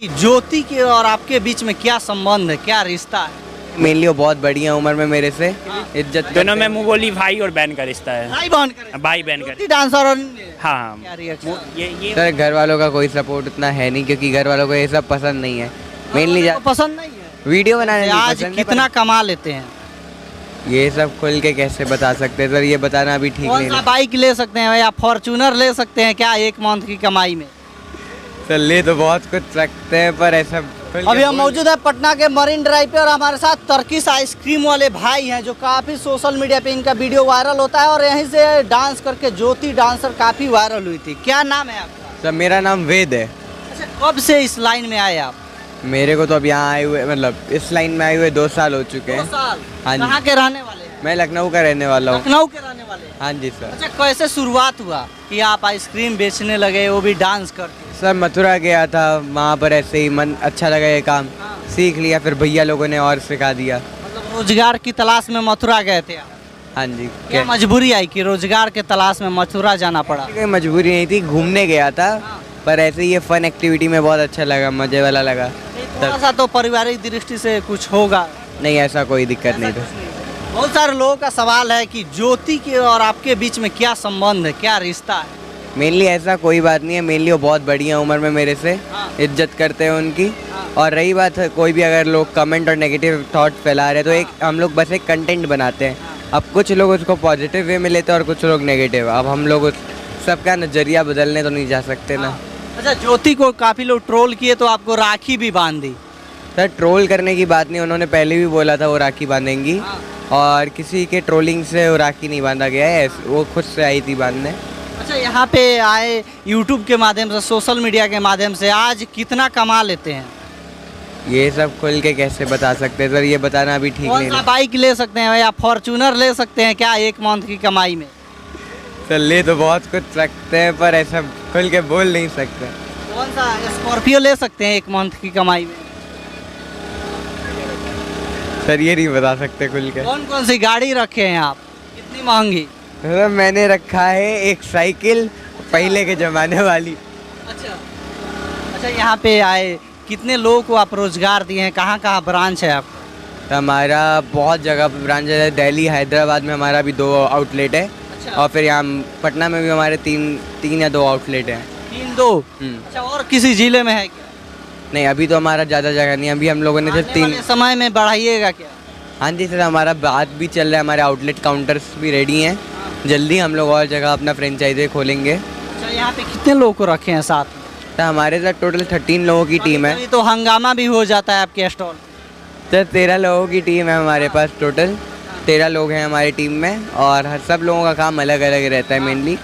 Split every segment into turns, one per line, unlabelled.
ज्योति के और आपके बीच में क्या संबंध है, क्या रिश्ता है?
मेनली वो बहुत बड़ी है उम्र में मेरे से, इज्जत
दोनों में मुंह बोली भाई और बहन का रिश्ता है।
भाई बहन का रिश्ता?
भाई बहन का
ज्योति डांसर और
हाँ
क्या रिएक्शन?
ये
सर घर वालों का कोई सपोर्ट उतना है नहीं, क्योंकि घर वालों को ये सब पसंद नहीं है। मेनली
पसंद नहीं है।
वीडियो बनाने नहीं
आज
पसंद है,
कितना कमा लेते हैं?
पर ये सब खुल के कैसे बता सकते हैं सर, ये बताना अभी ठीक
कौन
नहीं
सा
है।
बाइक ले सकते हैं या फॉर्चूनर ले सकते हैं क्या एक मंथ की कमाई में?
सर ले तो बहुत कुछ सकते हैं, पर ऐसा खुल के
अभी हम
बोल-
मौजूद है पटना के मरीन ड्राइव पे और हमारे साथ टर्किश आइसक्रीम वाले भाई हैं जो काफ़ी सोशल मीडिया पे इनका वीडियो वायरल होता है और यहीं से डांस करके ज्योति डांसर काफ़ी वायरल हुई थी। क्या नाम है आपका?
सर मेरा नाम वेद है।
अच्छा, कब से इस लाइन में आए आप?
मेरे को तो अब यहाँ आए हुए, मतलब इस लाइन में आए हुए 2 साल हो चुके
2
हैं।
साल।
हाँ जी।
कहाँ के रहने वाले हैं?
मैं लखनऊ का रहने वाला हूँ।
लखनऊ के रहने वाले हैं।
हाँ जी सर।
अच्छा, कैसे शुरुआत हुआ कि आप आइसक्रीम बेचने लगे, वो भी डांस करके?
सर मथुरा गया था, वहाँ पर ऐसे ही मन अच्छा लगा ये काम,
हाँ।
सीख लिया, फिर भैया लोगों ने और सिखा दिया।
मतलब रोजगार की तलाश में मथुरा गए थे आप?
हाँ जी।
क्या मजबूरी आई कि रोजगार के तलाश में मथुरा जाना पड़ा?
कोई मजबूरी नहीं थी, घूमने गया था, पर ऐसे ही ये फन एक्टिविटी में बहुत अच्छा लगा, मजे वाला लगा।
थोड़ा सा तो पारिवारिक दृष्टि से कुछ होगा?
नहीं ऐसा कोई दिक्कत नहीं था।
बहुत सारे लोगों का सवाल है कि ज्योति के और आपके बीच में क्या संबंध है, क्या रिश्ता है?
मेनली ऐसा कोई बात नहीं है, मेनली वो बहुत बड़ी है उम्र में मेरे से,
हाँ।
इज्जत करते हैं उनकी।
हाँ।
और रही बात है, कोई भी अगर लोग कमेंट और नेगेटिव थॉट फैला रहे हैं तो एक हम लोग बस एक कंटेंट बनाते हैं। अब कुछ लोग उसको पॉजिटिव वे में लेते हैं और कुछ लोग नेगेटिव। अब हम लोग उस सबका नज़रिया बदलने तो नहीं जा सकते ना।
अच्छा, ज्योति को काफी लोग ट्रोल किए तो आपको राखी भी बांध दी?
सर ट्रोल करने की बात नहीं, उन्होंने पहले भी बोला था वो राखी बांधेंगी,
हाँ।
और किसी के ट्रोलिंग से वो राखी नहीं बांधा गया है, वो खुद से आई थी बांधने।
अच्छा, यहाँ पे आए यूट्यूब के माध्यम से, सोशल मीडिया के माध्यम से आज कितना कमा लेते हैं?
ये सब खुल के कैसे बता सकते हैं सर, ये बताना अभी ठीक
कौन
नहीं
सा
है।
बाइक ले सकते हैं या फॉर्चूनर ले सकते हैं क्या एक मंथ की कमाई में?
सर ले तो बहुत कुछ सकते हैं, पर ऐसा खुल के बोल नहीं सकते।
कौन सा स्कॉर्पियो ले सकते हैं एक मंथ की कमाई में?
सर ये नहीं बता सकते खुल के।
कौन कौन सी गाड़ी रखे हैं आप, कितनी महंगी?
सर मैंने रखा है एक साइकिल, पहले के ज़माने वाली।
अच्छा अच्छा, यहाँ पे आए कितने लोगों को आप रोजगार दिए हैं, कहाँ कहाँ ब्रांच है आपका?
तो हमारा बहुत जगह पर ब्रांच है, दिल्ली हैदराबाद में हमारा भी 2 आउटलेट है।
अच्छा।
और फिर यहाँ पटना में भी हमारे 3 या 2 आउटलेट हैं।
3-2? अच्छा, और किसी जिले में है क्या?
नहीं अभी तो हमारा ज़्यादा जगह नहीं है, अभी हम लोगों ने सिर्फ
आने
3।
वाले समय में बढ़ाइएगा क्या?
हाँ जी सर, हमारा बात भी चल रहा है, हमारे आउटलेट काउंटर्स भी रेडी हैं। जल्दी हम लोग और जगह अपना फ्रेंचाइजी खोलेंगे।
अच्छा, यहाँ पे कितने लोगों को रखे हैं साथ में?
तो हमारे साथ टोटल 13 लोगों की टीम है।
कभी तो हंगामा भी हो जाता है आपके स्टॉल पे।
सर 13 लोगों की टीम है हमारे पास, टोटल 13 लोग हैं हमारी टीम में, और हर सब लोगों का काम अलग अलग रहता है। मेनली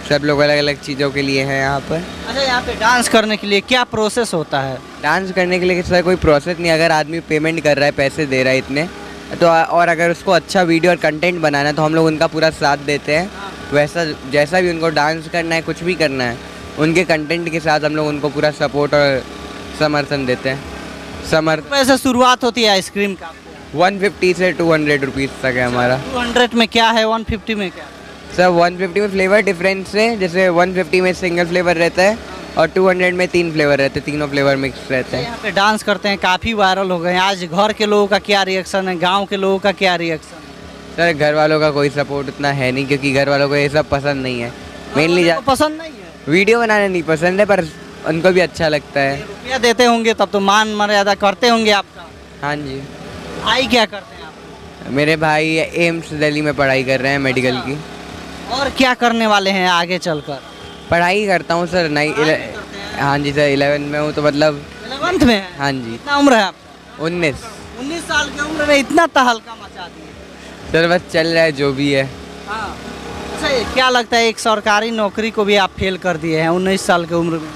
सब लोग अलग अलग चीज़ों के लिए हैं यहाँ पर।
अच्छा, यहाँ पे डांस करने के लिए क्या प्रोसेस होता है?
डांस करने के लिए सर कोई प्रोसेस नहीं, अगर आदमी पेमेंट कर रहा है, पैसे दे रहा है इतने तो, और अगर उसको अच्छा वीडियो और कंटेंट बनाना है तो हम लोग उनका पूरा साथ देते हैं। वैसा जैसा भी उनको डांस करना है, कुछ भी करना है, उनके कंटेंट के साथ हम लोग उनको पूरा सपोर्ट और समर्थन देते हैं।
वैसे शुरुआत होती है आइसक्रीम का?
150 से 200 रुपीज़ तक है हमारा।
200 में क्या है, 150 में क्या?
सर 150 में फ्लेवर डिफरेंस है, जैसे 150 में सिंगल फ्लेवर रहता है और 200 में 3 फ्लेवर रहते हैं, तीनों फ्लेवर मिक्स रहते हैं।
यहाँ पे डांस करते हैं, काफ़ी वायरल हो गए हैं। आज घर के लोगों का क्या रिएक्शन है, गांव के लोगों का क्या रिएक्शन है?
सर घर वालों का कोई सपोर्ट उतना है नहीं, क्योंकि घर वालों को ये सब पसंद नहीं है। मेनली
तो पसंद नहीं है?
वीडियो बनाना नहीं पसंद है, पर उनको भी अच्छा लगता है।
रुपया देते होंगे तब तो मान मर्यादा करते होंगे आपका।
हाँ जी।
भाई क्या करते हैं आप?
मेरे भाई एम्स दिल्ली में पढ़ाई कर रहे हैं मेडिकल की।
और क्या करने वाले हैं आगे चलकर?
पढ़ाई करता हूँ सर, हाँ जी सर 11 में हूँ, तो मतलब
11th में है?
हाँ जी।
कितना उम्र है आपका?
19।
19 साल की उम्र में इतना तहलका मचा दिए?
सर बस चल रहा है जो भी है।
हाँ। अच्छा, क्या लगता है एक सरकारी नौकरी को भी आप फेल कर दिए हैं 19 साल की उम्र में?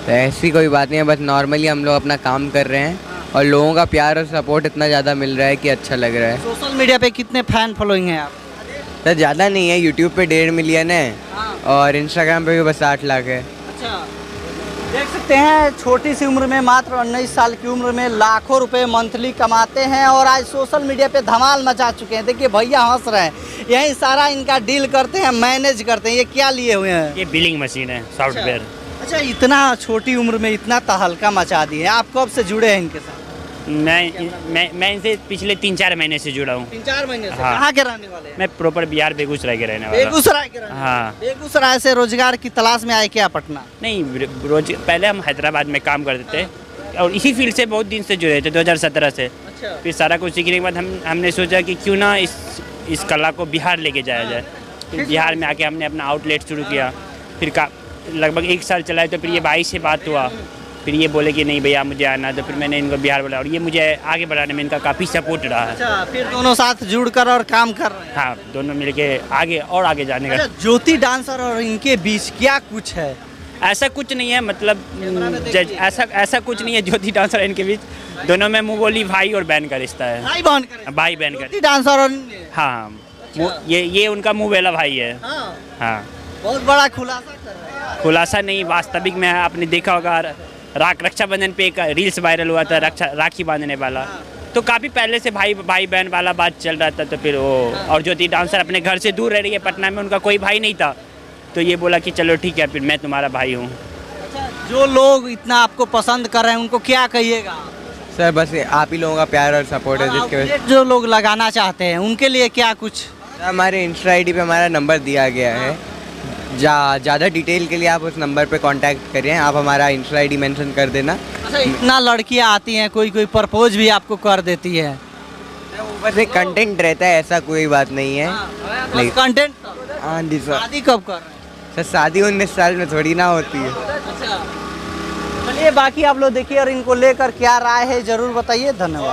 तो ऐसी कोई बात नहीं है, बस नॉर्मली हम लोग अपना काम कर रहे हैं और लोगों का प्यार और सपोर्ट इतना ज़्यादा मिल रहा है कि अच्छा लग रहा है।
सोशल मीडिया पे कितने फैन फॉलोइंग हैं आप?
सर ज़्यादा नहीं है, यूट्यूब पे 1.5 मिलियन है और इंस्टाग्राम पे भी बस 8 लाख है।
अच्छा, देख सकते हैं छोटी सी उम्र में, मात्र 19 साल की उम्र में लाखों रुपए मंथली कमाते हैं और आज सोशल मीडिया पे धमाल मचा चुके हैं। देखिए भैया हंस रहे हैं, यही सारा इनका डील करते हैं, मैनेज करते हैं। ये क्या लिए हुए हैं?
ये बिलिंग मशीन है, सॉफ्टवेयर।
अच्छा, इतना छोटी उम्र में इतना तहलका मचा दिए, आप कब से जुड़े हैं इनके साथ?
मैं इनसे पिछले 3-4 महीने से जुड़ा हूँ।
3-4 महीने से।
हाँ।
कहाँ के रहने वाले हैं?
मैं प्रॉपर बिहार बेगूसराय के रहने वाला।
बेगूसराय के रहने वाले।
हाँ।
बेगूसराय से रोजगार की तलाश में आए क्या पटना?
नहीं, रोज पहले हम हैदराबाद में काम करते थे और इसी फील्ड से बहुत दिन से जुड़े थे 2017 से।
अच्छा।
फिर सारा कुछ सीखने के बाद हमने सोचा कि क्यों ना इस कला को बिहार लेके जाया जाए। फिर बिहार में आके हमने अपना आउटलेट शुरू किया। फिर लगभग 1 साल चला तो फिर ये भाई से बात हुआ। फिर ये बोले कि नहीं भैया मुझे आना, तो फिर मैंने इनको बिहार बुलाया और ये मुझे आगे बढ़ाने में इनका काफ़ी सपोर्ट रहा है।
अच्छा, फिर दोनों साथ जुड़कर और काम कर रहे हैं।
हाँ, दोनों मिलके आगे और आगे जाने का।
अच्छा, ज्योति डांसर और इनके बीच क्या कुछ है?
ऐसा कुछ नहीं है, मतलब ऐसा कुछ नहीं है ज्योति डांसर इनके बीच। दोनों में मुँह बोली भाई और बहन का रिश्ता है।
भाई बहन का रिश्ता?
भाई बहन का।
ज्योति डांसर और
हाँ, ये उनका मुँह बेला भाई है।
हाँ,
हाँ,
बहुत बड़ा खुलासा कर रहे हैं।
खुलासा नहीं, वास्तविक में आपने देखा होगा रक्षाबंधन पे एक रील्स वायरल हुआ था, राखी बांधने वाला। तो काफ़ी पहले से भाई बहन वाला बात चल रहा था। तो फिर वो और ज्योति डांसर अपने घर से दूर रह रही है, पटना में उनका कोई भाई नहीं था। तो ये बोला कि चलो ठीक है, फिर मैं तुम्हारा भाई हूँ।
अच्छा, जो लोग इतना आपको पसंद कर रहे हैं उनको क्या कहिएगा?
सर बस आप ही लोगों का प्यार और सपोर्ट है जिसके वजह
आउटलेट जो लोग लगाना चाहते हैं उनके लिए क्या कुछ?
से हमारे इंस्टा आईडी पे हमारा नंबर दिया गया है। ज़्यादा डिटेल के लिए आप उस नंबर पे कांटेक्ट करिए। आप हमारा इंस्टा आईडी मेंशन कर देना।
अच्छा, इतना लड़कियां आती हैं, कोई प्रपोज भी आपको कर देती है?
बस एक कंटेंट रहता है, ऐसा कोई बात नहीं है। नहीं।
कंटेंट।
हाँ जी सर।
शादी कब कर रहे हैं?
सर शादी 19 साल में थोड़ी ना होती है।
अच्छा, चलिए बाकी आप लोग देखिए और इनको लेकर क्या राय है जरूर बताइए। धन्यवाद।